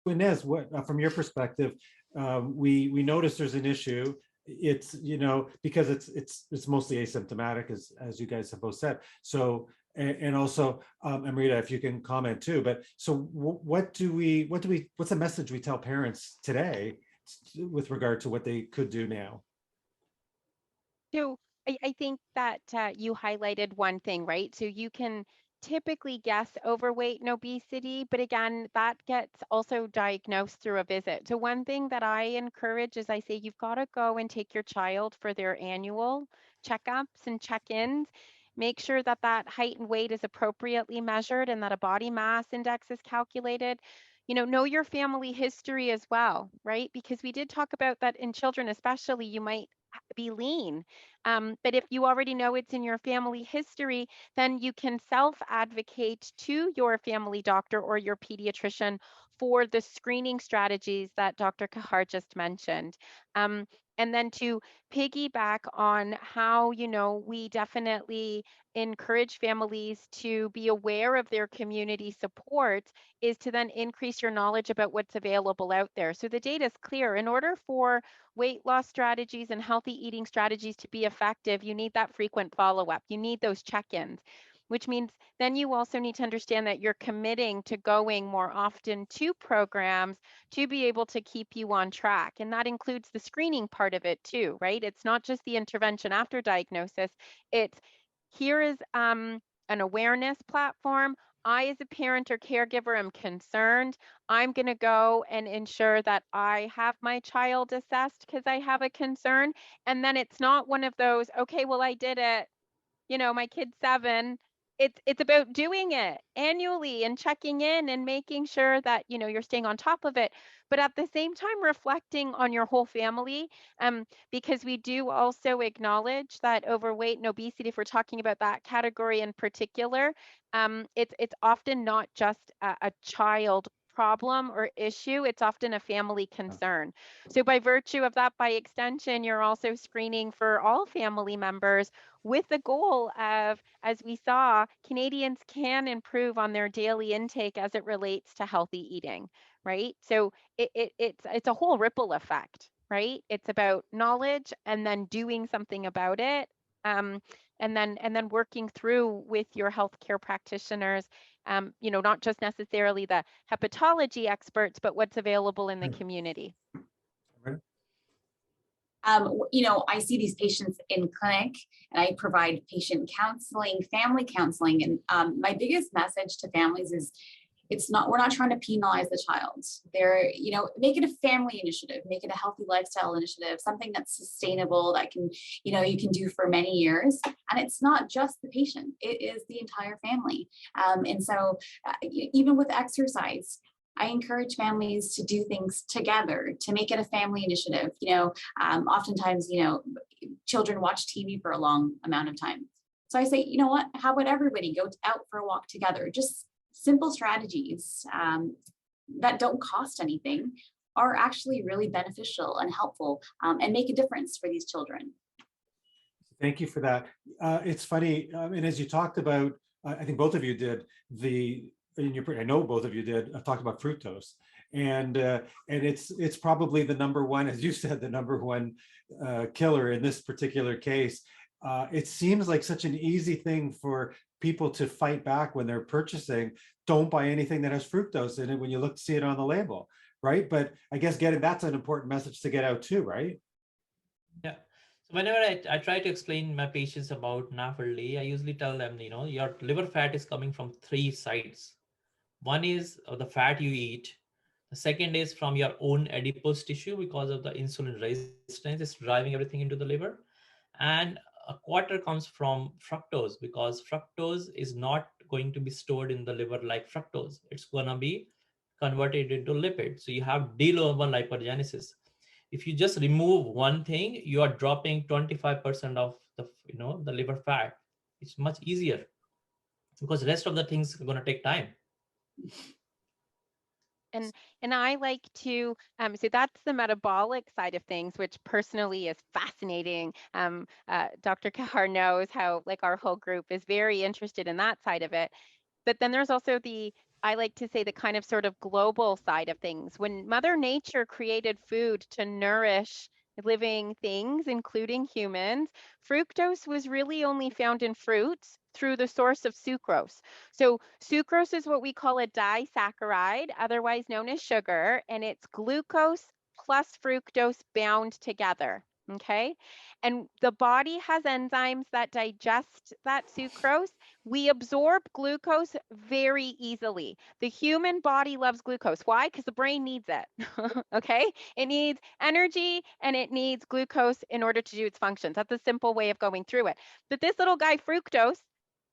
Inez, what from your perspective, we notice there's an issue. It's because it's mostly asymptomatic, as you guys have both said. So and also, Amrita, if you can comment too. But so what's the message we tell parents today with regard to what they could do now? So I think that you highlighted one thing, right? So you can typically guess overweight and obesity, but again, that gets also diagnosed through a visit. So one thing that I encourage is I say you've got to go and take your child for their annual checkups and check-ins. Make sure that that height and weight is appropriately measured and that a body mass index is calculated. Know your family history as well, right? Because we did talk about that in children, especially, you might be lean. But if you already know it's in your family history, then you can self advocate to your family doctor or your pediatrician for the screening strategies that Dr. Kahar just mentioned. And then to piggyback on how, we definitely encourage families to be aware of their community support is to then increase your knowledge about what's available out there. So the data is clear. In order for weight loss strategies and healthy eating strategies to be effective, you need that frequent follow up. You need those check ins, which means then you also need to understand that you're committing to going more often to programs to be able to keep you on track. And that includes the screening part of it too, right? It's not just the intervention after diagnosis, it's here is an awareness platform. I, as a parent or caregiver, am concerned. I'm going to go and ensure that I have my child assessed because I have a concern. And then it's not one of those, okay, well, I did it. My kid's 7. It's about doing it annually and checking in and making sure that, you're staying on top of it, but at the same time reflecting on your whole family, because we do also acknowledge that overweight and obesity, if we're talking about that category in particular, it's often not just a child problem or issue, it's often a family concern. So by virtue of that, by extension, you're also screening for all family members with the goal of, as we saw, Canadians can improve on their daily intake as it relates to healthy eating, right? So it's a whole ripple effect, right? It's about knowledge and then doing something about it. And then working through with your healthcare practitioners, not just necessarily the hepatology experts, but what's available in the community. I see these patients in clinic and I provide patient counseling, family counseling. And my biggest message to families is we're not trying to penalize the child. Make it a family initiative, make it a healthy lifestyle initiative, something that's sustainable that you can do for many years. And it's not just the patient, it is the entire family. And so even with exercise, I encourage families to do things together, to make it a family initiative. Oftentimes, children watch TV for a long amount of time. So I say, you know what, how about everybody go out for a walk together? Just simple strategies that don't cost anything are actually really beneficial and helpful and make a difference for these children. Thank you for that. It's funny, and as you talked about, I think both of you did, I know both of you did, talked about fructose, and it's probably the number one, as you said, the number one killer in this particular case. It seems like such an easy thing for people to fight back when they're purchasing. Don't buy anything that has fructose in it when you see it on the label, right? But I guess that's an important message to get out too, right? Yeah. So whenever I try to explain my patients about NAFLD, I usually tell them, your liver fat is coming from 3 sides. One is the fat you eat. The second is from your own adipose tissue because of the insulin resistance is driving everything into the liver. And a quarter comes from fructose because fructose is not going to be stored in the liver like fructose. It's going to be converted into lipid. So you have de novo lipogenesis. If you just remove one thing, you are dropping 25% of the liver fat. It's much easier because the rest of the things are going to take time. And I like to, so that's the metabolic side of things, which personally is fascinating. Dr. Kahar knows how, like, our whole group is very interested in that side of it. But then there's also the I like to say the kind of sort of global side of things. When Mother Nature created food to nourish living things, including humans, fructose was really only found in fruits through the source of sucrose. So sucrose is what we call a disaccharide, otherwise known as sugar, and it's glucose plus fructose bound together. Okay. And the body has enzymes that digest that sucrose. We absorb glucose very easily. The human body loves glucose. Why? Because the brain needs it. Okay. It needs energy and it needs glucose in order to do its functions. That's a simple way of going through it. But this little guy, fructose,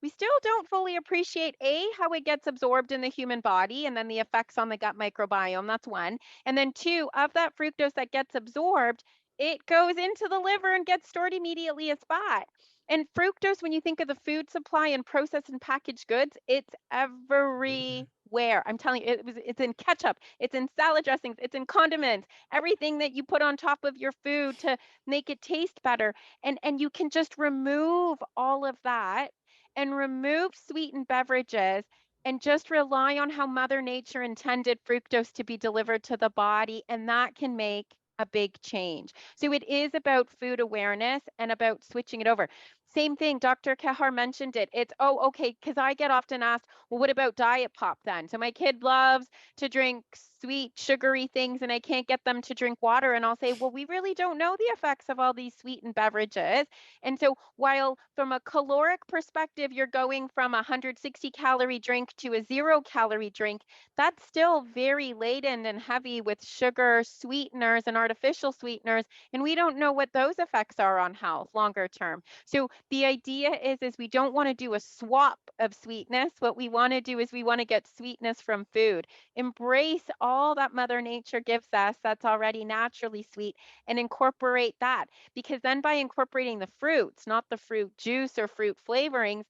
we still don't fully appreciate how it gets absorbed in the human body and then the effects on the gut microbiome. That's one. And then two, of that fructose that gets absorbed, it goes into the liver and gets stored immediately as fat. And fructose, when you think of the food supply and processed and packaged goods, it's everywhere. I'm telling you, it's in ketchup, it's in salad dressings, it's in condiments, everything that you put on top of your food to make it taste better. And you can just remove all of that and remove sweetened beverages and just rely on how Mother Nature intended fructose to be delivered to the body, and that can make a big change. So it is about food awareness and about switching it over. Same thing, Dr. Kehar mentioned it. It's, oh, okay, because I get often asked, well, what about diet pop then? So my kid loves to drink sweet, sugary things, and I can't get them to drink water. And I'll say, well, we really don't know the effects of all these sweetened beverages. And so while from a caloric perspective, you're going from a 160 calorie drink to a 0 calorie drink, that's still very laden and heavy with sugar, sweeteners, and artificial sweeteners. And we don't know what those effects are on health longer term. So the idea is we don't want to do a swap of sweetness. What we want to do is we want to get sweetness from food. Embrace all that Mother Nature gives us that's already naturally sweet and incorporate that. Because then by incorporating the fruits, not the fruit juice or fruit flavorings,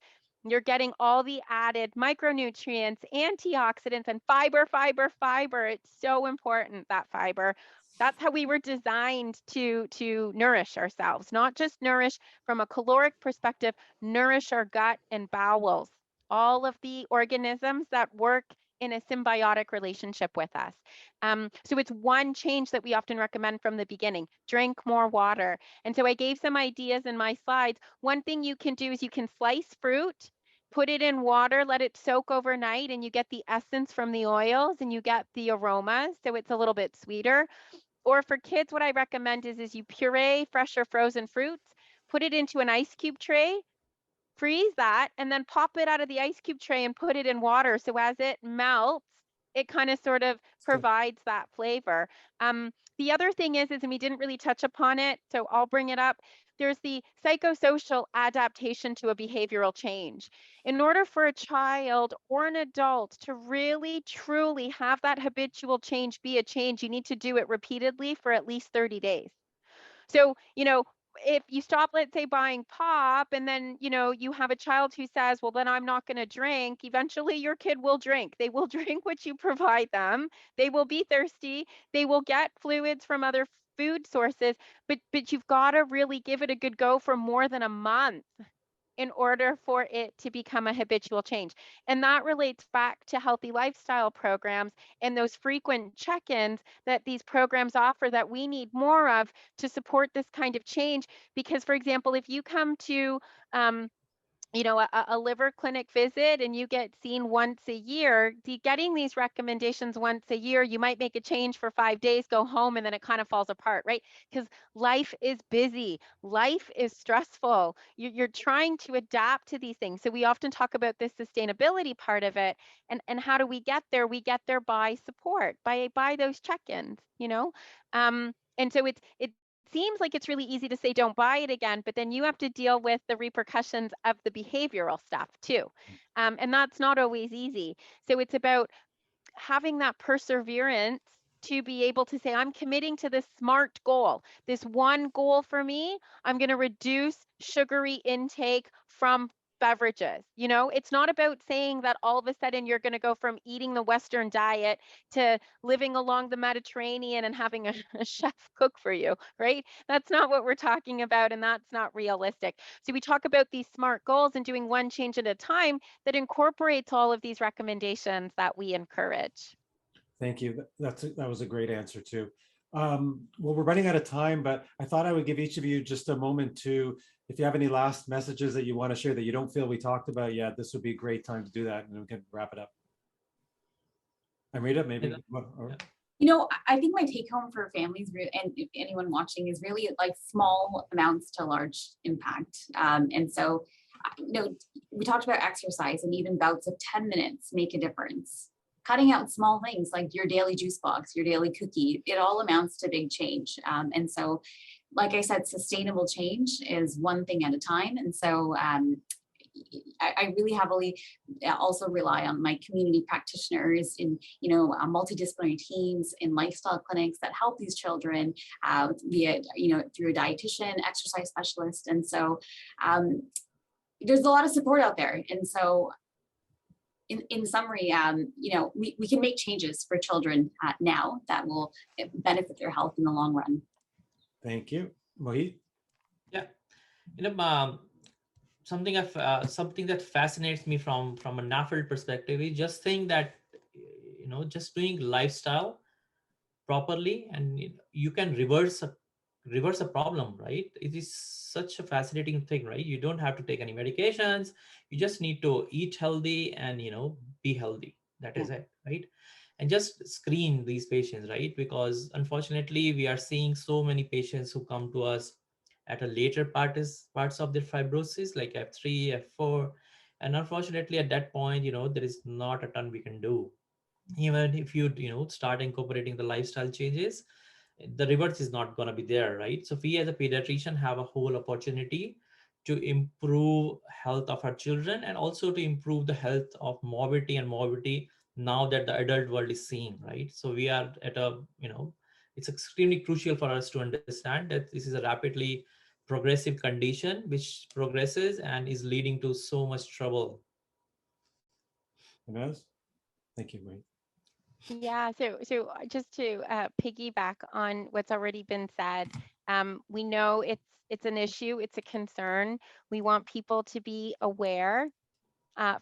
you're getting all the added micronutrients, antioxidants, and fiber, fiber, fiber. It's so important, that fiber. That's how we were designed to nourish ourselves, not just nourish from a caloric perspective, nourish our gut and bowels, all of the organisms that work in a symbiotic relationship with us. So it's one change that we often recommend from the beginning: drink more water. And so I gave some ideas in my slides. One thing you can do is you can slice fruit, put it in water, let it soak overnight, and you get the essence from the oils and you get the aromas. So it's a little bit sweeter. Or for kids, what I recommend is you puree fresh or frozen fruits, put it into an ice cube tray, freeze that, and then pop it out of the ice cube tray and put it in water. So as it melts, it kind of sort of provides that flavor. The other thing is, and we didn't really touch upon it, so I'll bring it up. There's the psychosocial adaptation to a behavioral change. In order for a child or an adult to really, truly have that habitual change be a change, you need to do it repeatedly for at least 30 days. So, if you stop, let's say, buying pop, and then, you have a child who says, well, then I'm not going to drink, eventually your kid will drink. They will drink what you provide them. They will be thirsty. They will get fluids from other food sources, but you've got to really give it a good go for more than a month in order for it to become a habitual change. And that relates back to healthy lifestyle programs and those frequent check-ins that these programs offer that we need more of to support this kind of change. Because, for example, if you come to a liver clinic visit and you get seen once a year, getting these recommendations once a year, you might make a change for 5 days, go home, and then it kind of falls apart, right? Because life is busy, life is stressful. You're trying to adapt to these things. So we often talk about this sustainability part of it. And how do we get there? We get there by support, by those check-ins, and so it seems like it's really easy to say don't buy it again, but then you have to deal with the repercussions of the behavioral stuff too. And that's not always easy. So it's about having that perseverance to be able to say, I'm committing to this SMART goal. This one goal for me, I'm going to reduce sugary intake from beverages. You know, it's not about saying that all of a sudden you're going to go from eating the Western diet to living along the Mediterranean and having a chef cook for you, right? That's not what we're talking about, and that's not realistic. So we talk about these SMART goals and doing one change at a time that incorporates all of these recommendations that we encourage. Thank you. That was a great answer too. Well, we're running out of time, but I thought I would give each of you just a moment to, if you have any last messages that you want to share that you don't feel we talked about yet, this would be a great time to do that, and we can wrap it up. Amrita, maybe. You know, I think my take home for families and anyone watching is really like small amounts to large impact. And so, you know, we talked about exercise, and even bouts of 10 minutes make a difference. Cutting out small things like your daily juice box, your daily cookie, it all amounts to big change. And so, like I said, sustainable change is one thing at a time. And so I really heavily also rely on my community practitioners in, you know, multidisciplinary teams in lifestyle clinics that help these children via, you know, through a dietitian, exercise specialist. And so there's a lot of support out there. And so in summary, you know, we can make changes for children now that will benefit their health in the long run. Thank you. Mohit? Yeah, you know, something that fascinates me from a NAFLD perspective is just saying that, you know, just doing lifestyle properly, and you can reverse a problem, right? It is such a fascinating thing, right? You don't have to take any medications. You just need to eat healthy and, you know, be healthy. That is it, right? And just screen these patients, right? Because unfortunately, we are seeing so many patients who come to us at a later parts of their fibrosis, like F3, F4. And unfortunately, at that point, you know, there is not a ton we can do. Even if you know, start incorporating the lifestyle changes, the reverse is not going to be there, right? So we as a pediatrician have a whole opportunity to improve health of our children, and also to improve the health of morbidity now that the adult world is seeing, right? So we are at a, you know, it's extremely crucial for us to understand that this is a rapidly progressive condition which progresses and is leading to so much trouble. Inez? Thank you, Mohit. Yeah, so just to piggyback on what's already been said, we know it's an issue, it's a concern. We want people to be aware,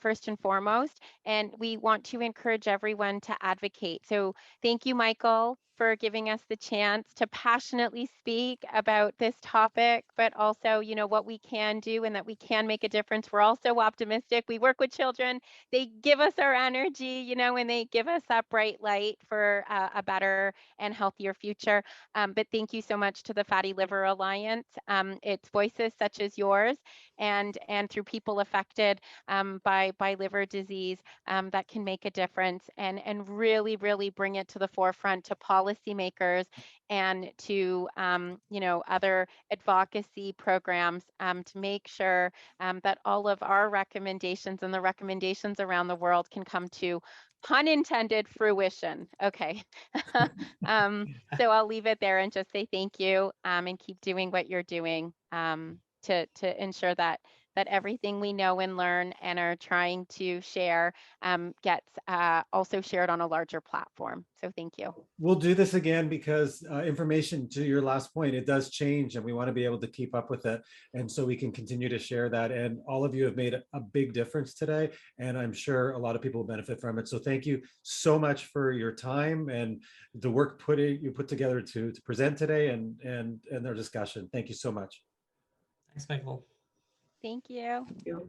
first and foremost, and we want to encourage everyone to advocate. So thank you, Michael, for giving us the chance to passionately speak about this topic, but also, you know, what we can do and that we can make a difference. We're also optimistic. We work with children. They give us our energy, you know, and they give us that bright light for a better and healthier future. But thank you so much to the Fatty Liver Alliance. It's voices such as yours and through people affected by liver disease that can make a difference and really bring it to the forefront to policymakers and to you know, other advocacy programs to make sure that all of our recommendations and the recommendations around the world can come to, pun intended, fruition. Okay. So I'll leave it there and just say thank you and keep doing what you're doing to ensure that everything we know and learn and are trying to share gets also shared on a larger platform. So thank you. We'll do this again because information, to your last point, it does change, and we want to be able to keep up with it. And so we can continue to share that. And all of you have made a big difference today, and I'm sure a lot of people will benefit from it. So thank you so much for your time and the work you put together to present today and our discussion. Thank you so much. Thanks, Michael. Thank you. Thank you.